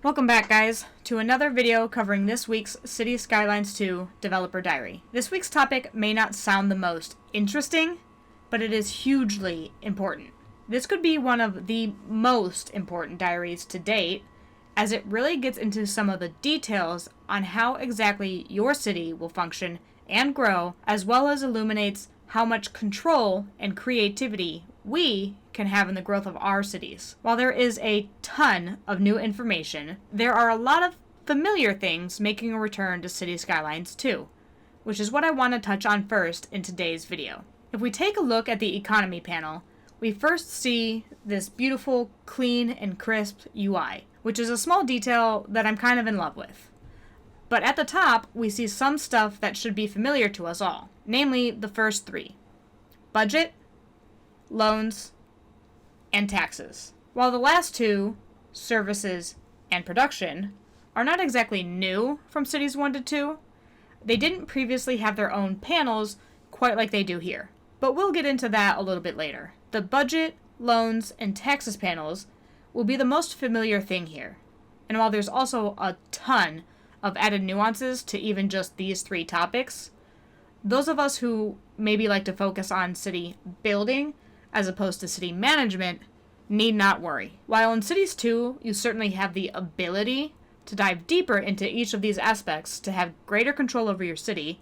Welcome back, guys, to another video covering this week's Cities Skylines 2 Developer Diary. This week's topic may not sound the most interesting, but it is hugely important. This could be one of the most important diaries to date, as it really gets into some of the details on how exactly your city will function and grow, as well as illuminates how much control and creativity we can have in the growth of our cities. While there is a ton of new information, there are a lot of familiar things making a return to Cities Skylines 2, which is what I want to touch on first in today's video. If we take a look at the economy panel, we first see this beautiful, clean, and crisp UI, which is a small detail that I'm kind of in love with. But at the top, we see some stuff that should be familiar to us all, namely the first three: budget, loans, and taxes. While the last two, services and production, are not exactly new from Cities 1 to 2, they didn't previously have their own panels quite like they do here. But we'll get into that a little bit later. The budget, loans, and taxes panels will be the most familiar thing here. And while there's also a ton of added nuances to even just these three topics, those of us who maybe like to focus on city building as opposed to city management need not worry. While in Cities 2, you certainly have the ability to dive deeper into each of these aspects to have greater control over your city,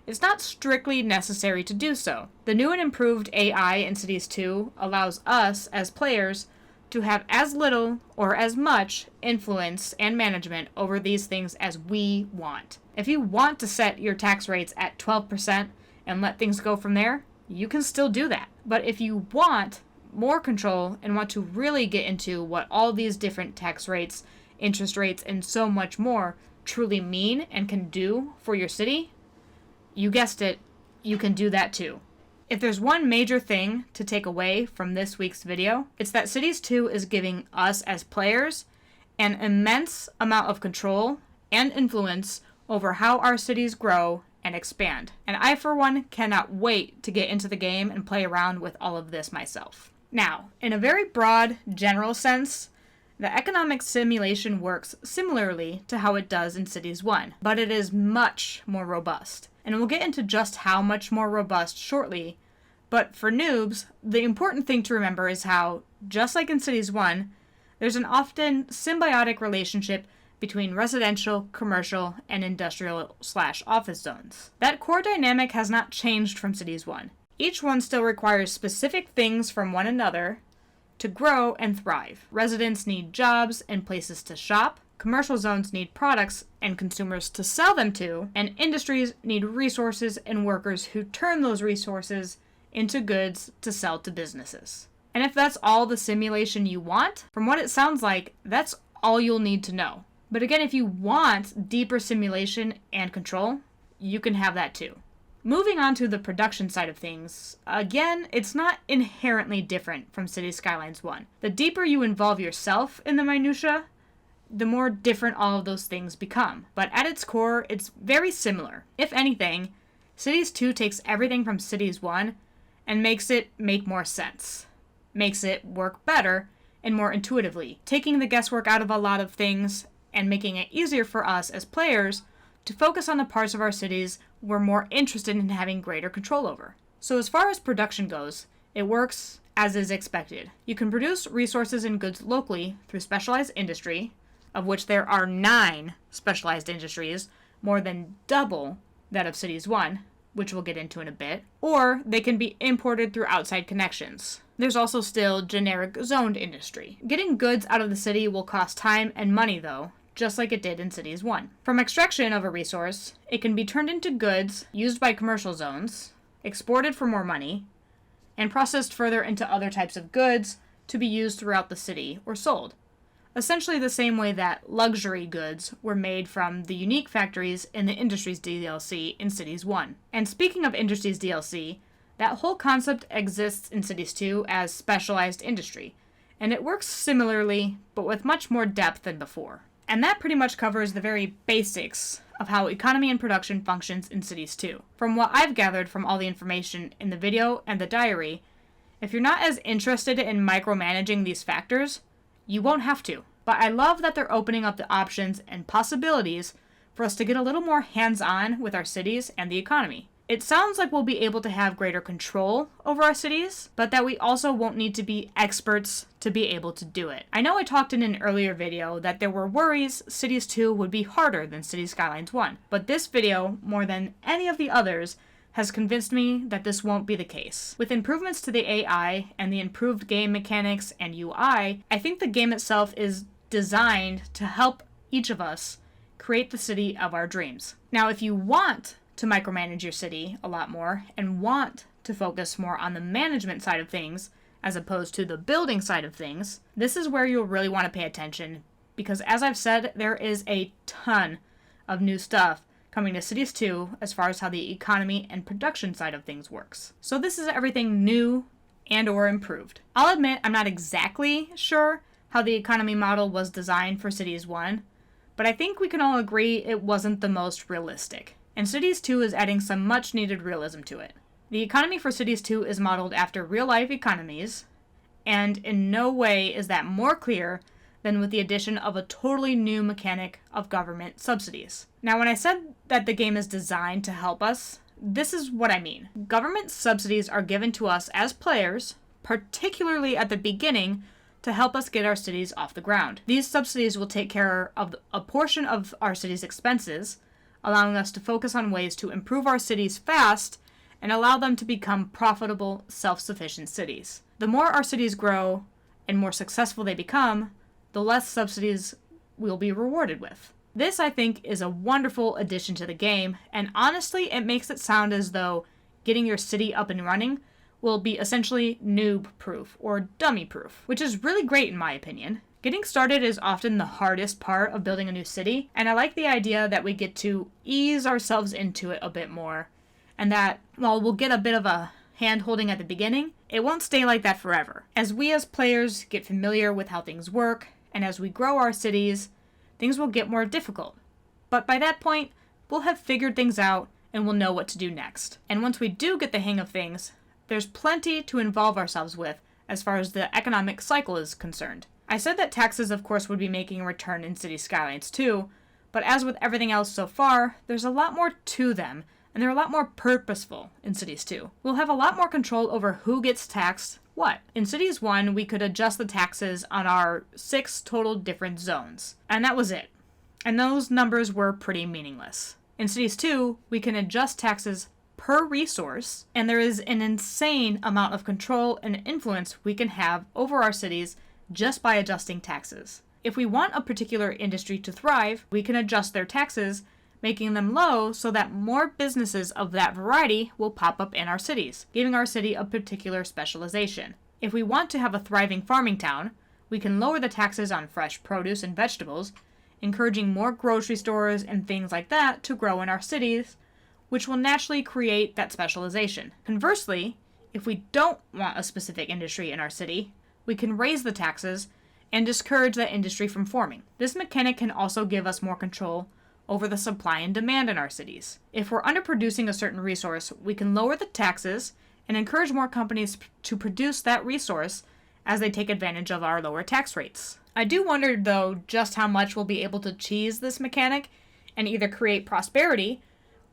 it's not strictly necessary to do so. The new and improved AI in Cities 2 allows us, as players, to have as little or as much influence and management over these things as we want. If you want to set your tax rates at 12% and let things go from there, you can still do that. But if you want more control and want to really get into what all these different tax rates, interest rates, and so much more truly mean and can do for your city, you guessed it, you can do that too. If there's one major thing to take away from this week's video, it's that Cities 2 is giving us as players an immense amount of control and influence over how our cities grow and expand. And I, for one, cannot wait to get into the game and play around with all of this myself. Now, in a very broad, general sense, the economic simulation works similarly to how it does in Cities 1, but it is much more robust. And we'll get into just how much more robust shortly, but for noobs, the important thing to remember is how, just like in Cities 1, there's an often symbiotic relationship between residential, commercial, and industrial/office zones. That core dynamic has not changed from Cities 1. Each one still requires specific things from one another to grow and thrive. Residents need jobs and places to shop, commercial zones need products and consumers to sell them to, and industries need resources and workers who turn those resources into goods to sell to businesses. And if that's all the simulation you want, from what it sounds like, that's all you'll need to know. But again, if you want deeper simulation and control, you can have that too. Moving on to the production side of things, again, it's not inherently different from Cities Skylines 1. The deeper you involve yourself in the minutia, the more different all of those things become. But at its core, it's very similar. If anything, Cities 2 takes everything from Cities 1 and makes it make more sense. Makes it work better and more intuitively, taking the guesswork out of a lot of things and making it easier for us as players to focus on the parts of our cities we're more interested in having greater control over. So as far as production goes, it works as is expected. You can produce resources and goods locally through specialized industry, of which there are 9 specialized industries, more than double that of Cities 1, which we'll get into in a bit, or they can be imported through outside connections. There's also still generic zoned industry. Getting goods out of the city will cost time and money though, just like it did in Cities 1. From extraction of a resource, it can be turned into goods used by commercial zones, exported for more money, and processed further into other types of goods to be used throughout the city or sold. Essentially the same way that luxury goods were made from the unique factories in the Industries DLC in Cities 1. And speaking of Industries DLC, that whole concept exists in Cities 2 as specialized industry, and it works similarly, but with much more depth than before. And that pretty much covers the very basics of how economy and production functions in Cities 2. From what I've gathered from all the information in the video and the diary, if you're not as interested in micromanaging these factors, you won't have to. But I love that they're opening up the options and possibilities for us to get a little more hands-on with our cities and the economy. It sounds like we'll be able to have greater control over our cities, but that we also won't need to be experts to be able to do it. I know I talked in an earlier video that there were worries Cities 2 would be harder than Cities Skylines 1, but this video, more than any of the others, has convinced me that this won't be the case. With improvements to the AI and the improved game mechanics and UI, I think the game itself is designed to help each of us create the city of our dreams. Now, if you want to micromanage your city a lot more and want to focus more on the management side of things as opposed to the building side of things, this is where you'll really want to pay attention, because as I've said, there is a ton of new stuff coming to Cities 2 as far as how the economy and production side of things works. So this is everything new and or improved. I'll admit I'm not exactly sure how the economy model was designed for Cities 1, but I think we can all agree it wasn't the most realistic. And Cities 2 is adding some much needed realism to it. The economy for Cities 2 is modeled after real-life economies, and in no way is that more clear than with the addition of a totally new mechanic of government subsidies. Now, when I said that the game is designed to help us, this is what I mean. Government subsidies are given to us as players, particularly at the beginning, to help us get our cities off the ground. These subsidies will take care of a portion of our city's expenses, allowing us to focus on ways to improve our cities fast and allow them to become profitable, self-sufficient cities. The more our cities grow and more successful they become, the less subsidies we'll be rewarded with. This, I think, is a wonderful addition to the game, and honestly, it makes it sound as though getting your city up and running will be essentially NOOB-PROOF or dummy-proof, which is really great in my opinion. Getting started is often the hardest part of building a new city, and I like the idea that we get to ease ourselves into it a bit more, and that while we'll get a bit of a hand-holding at the beginning, it won't stay like that forever. As we as players get familiar with how things work, and as we grow our cities, things will get more difficult. But by that point, we'll have figured things out and we'll know what to do next. And once we do get the hang of things, there's plenty to involve ourselves with as far as the economic cycle is concerned. I said that taxes, of course, would be making a return in Cities Skylines too, but as with everything else so far, there's a lot more to them, and they're a lot more purposeful in Cities 2. We'll have a lot more control over who gets taxed what. In Cities 1, we could adjust the taxes on our 6 total different zones, and that was it. And those numbers were pretty meaningless. In Cities 2, we can adjust taxes per resource, and there is an insane amount of control and influence we can have over our cities just by adjusting taxes. If we want a particular industry to thrive, we can adjust their taxes, making them low so that more businesses of that variety will pop up in our cities, giving our city a particular specialization. If we want to have a thriving farming town, we can lower the taxes on fresh produce and vegetables, encouraging more grocery stores and things like that to grow in our cities, which will naturally create that specialization. Conversely, if we don't want a specific industry in our city, we can raise the taxes and discourage that industry from forming. This mechanic can also give us more control over the supply and demand in our cities. If we're underproducing a certain resource, we can lower the taxes and encourage more companies to produce that resource as they take advantage of our lower tax rates. I do wonder, though, just how much we'll be able to cheese this mechanic and either create prosperity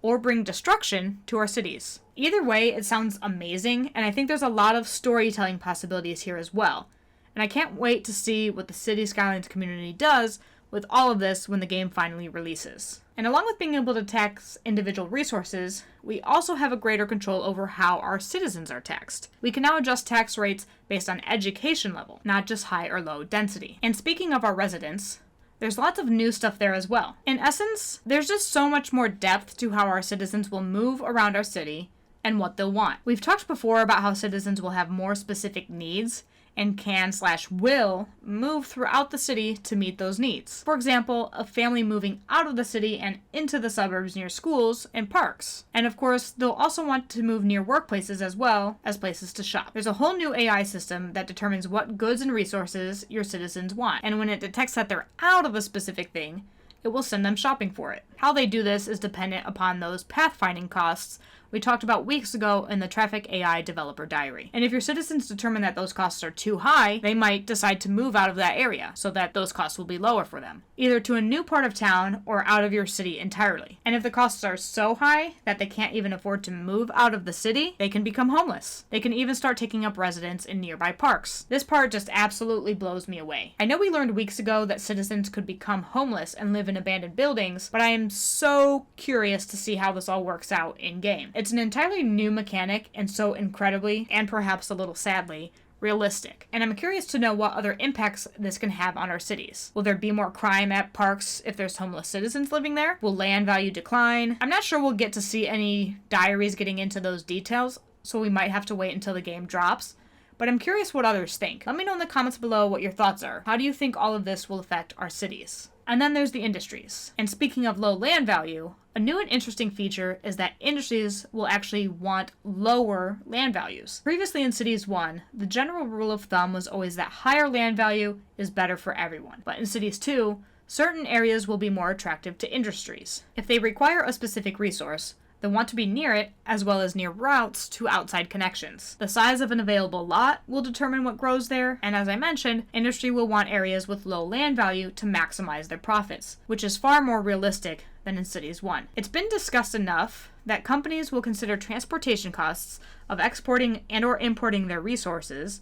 or bring destruction to our cities. Either way, it sounds amazing, and I think there's a lot of storytelling possibilities here as well. And I can't wait to see what the Cities Skylines community does with all of this when the game finally releases. And along with being able to tax individual resources, we also have a greater control over how our citizens are taxed. We can now adjust tax rates based on education level, not just high or low density. And speaking of our residents, there's lots of new stuff there as well. In essence, there's just so much more depth to how our citizens will move around our city and what they'll want. We've talked before about how citizens will have more specific needs and can/will move throughout the city to meet those needs. For example, a family moving out of the city and into the suburbs near schools and parks. And of course, they'll also want to move near workplaces as well as places to shop. There's a whole new AI system that determines what goods and resources your citizens want. And when it detects that they're out of a specific thing, it will send them shopping for it. How they do this is dependent upon those pathfinding costs we talked about weeks ago in the Traffic AI Developer Diary. And if your citizens determine that those costs are too high, they might decide to move out of that area so that those costs will be lower for them, either to a new part of town or out of your city entirely. And if the costs are so high that they can't even afford to move out of the city, they can become homeless. They can even start taking up residence in nearby parks. This part just absolutely blows me away. I know we learned weeks ago that citizens could become homeless and live in abandoned buildings, but I am so curious to see how this all works out in-game. It's an entirely new mechanic and so incredibly, and perhaps a little sadly, realistic. And I'm curious to know what other impacts this can have on our cities. Will there be more crime at parks if there's homeless citizens living there? Will land value decline? I'm not sure we'll get to see any diaries getting into those details, so we might have to wait until the game drops. But I'm curious what others think. Let me know in the comments below what your thoughts are. How do you think all of this will affect our cities? And then there's the industries. And speaking of low land value, a new and interesting feature is that industries will actually want lower land values. Previously in Cities 1, the general rule of thumb was always that higher land value is better for everyone. But in Cities 2, certain areas will be more attractive to industries. If they require a specific resource, they'll want to be near it, as well as near routes to outside connections. The size of an available lot will determine what grows there, and as I mentioned, industry will want areas with low land value to maximize their profits, which is far more realistic than in Cities 1. It's been discussed enough that companies will consider transportation costs of exporting and or importing their resources,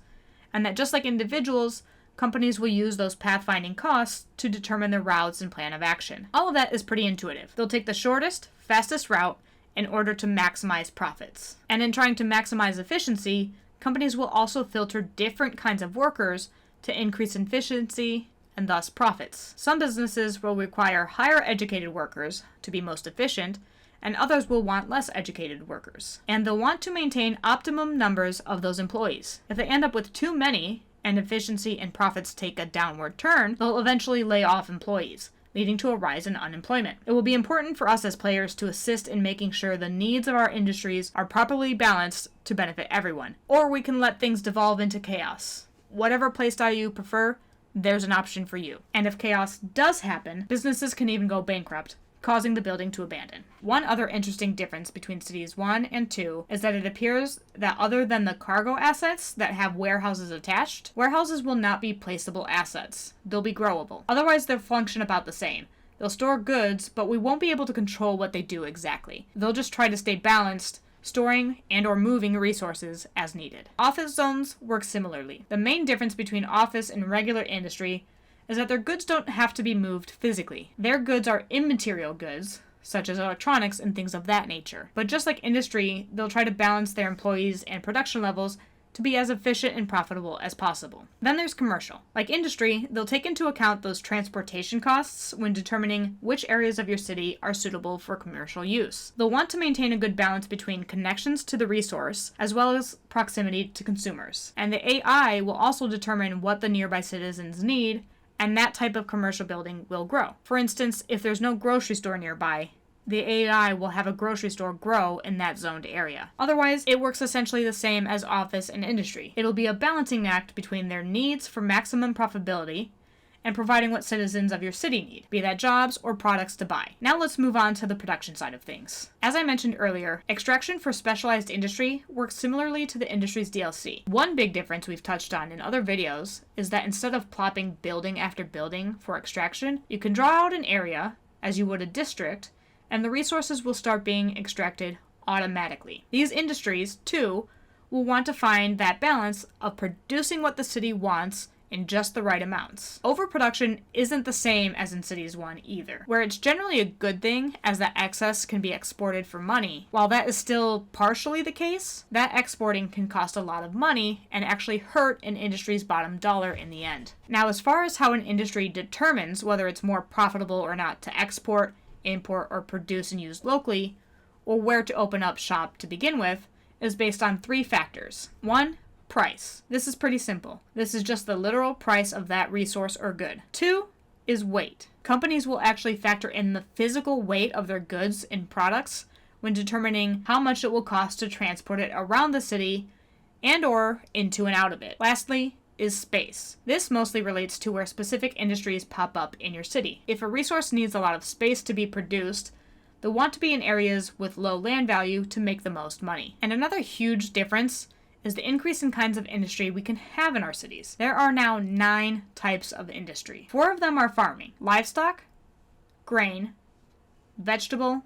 and that just like individuals, companies will use those pathfinding costs to determine their routes and plan of action. All of that is pretty intuitive. They'll take the shortest, fastest route in order to maximize profits. And in trying to maximize efficiency, companies will also filter different kinds of workers to increase efficiency and thus profits. Some businesses will require higher educated workers to be most efficient, and others will want less educated workers. And they'll want to maintain optimum numbers of those employees. If they end up with too many, and efficiency and profits take a downward turn, they'll eventually lay off employees, leading to a rise in unemployment. It will be important for us as players to assist in making sure the needs of our industries are properly balanced to benefit everyone. Or we can let things devolve into chaos. Whatever playstyle you prefer, there's an option for you. And if chaos does happen, businesses can even go bankrupt, causing the building to abandon. One other interesting difference between Cities 1 and 2 is that it appears that other than the cargo assets that have warehouses attached, warehouses will not be placeable assets. They'll be growable. Otherwise, they'll function about the same. They'll store goods, but we won't be able to control what they do exactly. They'll just try to stay balanced, storing and or moving resources as needed. Office zones work similarly. The main difference between office and regular industry is that their goods don't have to be moved physically. Their goods are immaterial goods, such as electronics and things of that nature. But just like industry, they'll try to balance their employees and production levels to be as efficient and profitable as possible. Then there's commercial. Like industry, they'll take into account those transportation costs when determining which areas of your city are suitable for commercial use. They'll want to maintain a good balance between connections to the resource as well as proximity to consumers. And the AI will also determine what the nearby citizens need, and that type of commercial building will grow. For instance, if there's no grocery store nearby, the AI will have a grocery store grow in that zoned area. Otherwise, it works essentially the same as office and industry. It'll be a balancing act between their needs for maximum profitability and providing what citizens of your city need, be that jobs or products to buy. Now let's move on to the production side of things. As I mentioned earlier, extraction for specialized industry works similarly to the industry's DLC. One big difference we've touched on in other videos is that instead of plopping building after building for extraction, you can draw out an area, as you would a district, and the resources will start being extracted automatically. These industries, too, will want to find that balance of producing what the city wants in just the right amounts. Overproduction isn't the same as in Cities 1 either, where it's generally a good thing as that excess can be exported for money. While that is still partially the case, that exporting can cost a lot of money and actually hurt an industry's bottom dollar in the end. Now, as far as how an industry determines whether it's more profitable or not to export, import, or produce and use locally, or where to open up shop to begin with, is based on 3 factors. 1, price. This is pretty simple. This is just the literal price of that resource or good. 2 is weight. Companies will actually factor in the physical weight of their goods and products when determining how much it will cost to transport it around the city and or into and out of it. Lastly, is space. This mostly relates to where specific industries pop up in your city. If a resource needs a lot of space to be produced, They'll want to be in areas with low land value to make the most money. And another huge difference is the increase in kinds of industry we can have in our cities. There are now 9 types of industry. 4 of them are farming: livestock, grain, vegetable,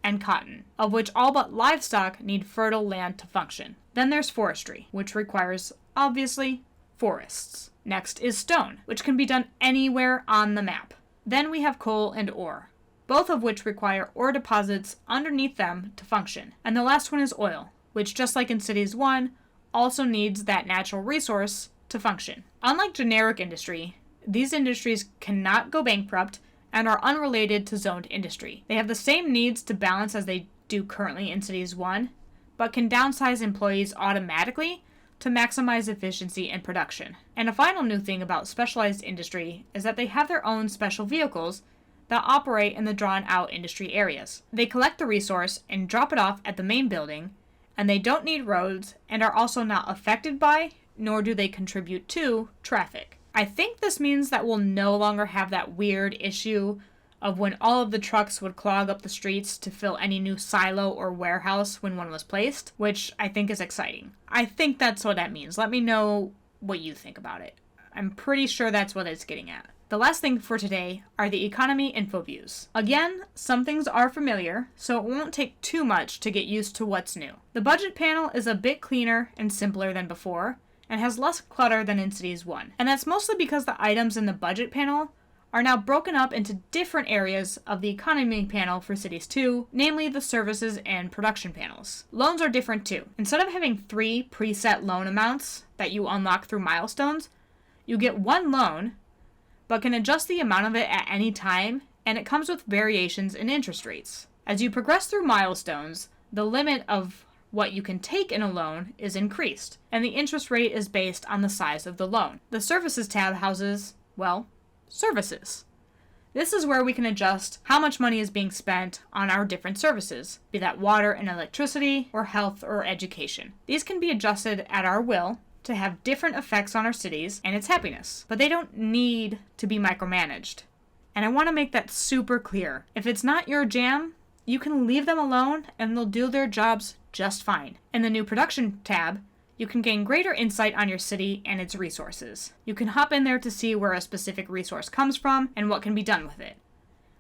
and cotton, of which all but livestock need fertile land to function. Then there's forestry, which requires, obviously, forests. Next is stone, which can be done anywhere on the map. Then we have coal and ore, both of which require ore deposits underneath them to function. And the last one is oil, which, just like in Cities 1, also needs that natural resource to function. Unlike generic industry, these industries cannot go bankrupt and are unrelated to zoned industry. They have the same needs to balance as they do currently in Cities 1, but can downsize employees automatically to maximize efficiency and production. And a final new thing about specialized industry is that they have their own special vehicles that operate in the drawn-out industry areas. They collect the resource and drop it off at the main building, and they don't need roads and are also not affected by, nor do they contribute to, traffic. I think this means that we'll no longer have that weird issue of when all of the trucks would clog up the streets to fill any new silo or warehouse when one was placed, which I think is exciting. I think that's what that means. Let me know what you think about it. I'm pretty sure that's what it's getting at. The last thing for today are the economy info views. Again, some things are familiar, so it won't take too much to get used to what's new. The budget panel is a bit cleaner and simpler than before, and has less clutter than in Cities 1. And that's mostly because the items in the budget panel are now broken up into different areas of the economy panel for Cities 2, namely the services and production panels. Loans are different too. Instead of having 3 preset loan amounts that you unlock through milestones, you get 1 loan, but can adjust the amount of it at any time, and it comes with variations in interest rates. As you progress through milestones, the limit of what you can take in a loan is increased, and the interest rate is based on the size of the loan. The Services tab houses, well, services. This is where we can adjust how much money is being spent on our different services, be that water and electricity, or health or education. These can be adjusted at our will to have different effects on our cities and its happiness, but they don't need to be micromanaged. And I want to make that super clear. If it's not your jam, you can leave them alone and they'll do their jobs just fine. In the new production tab, you can gain greater insight on your city and its resources. You can hop in there to see where a specific resource comes from and what can be done with it.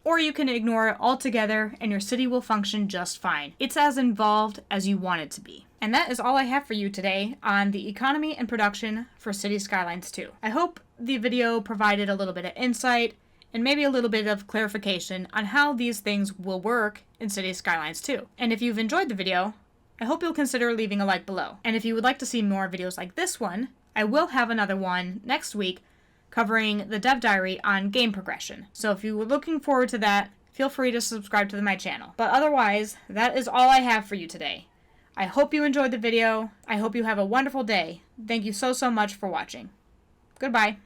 Or you can ignore it altogether and your city will function just fine. It's as involved as you want it to be. And that is all I have for you today on the economy and production for Cities Skylines 2. I hope the video provided a little bit of insight and maybe a little bit of clarification on how these things will work in Cities Skylines 2. And if you've enjoyed the video, I hope you'll consider leaving a like below. And if you would like to see more videos like this one, I will have another one next week covering the dev diary on game progression. So if you were looking forward to that, feel free to subscribe to my channel. But otherwise, that is all I have for you today. I hope you enjoyed the video. I hope you have a wonderful day. Thank you so much for watching. Goodbye.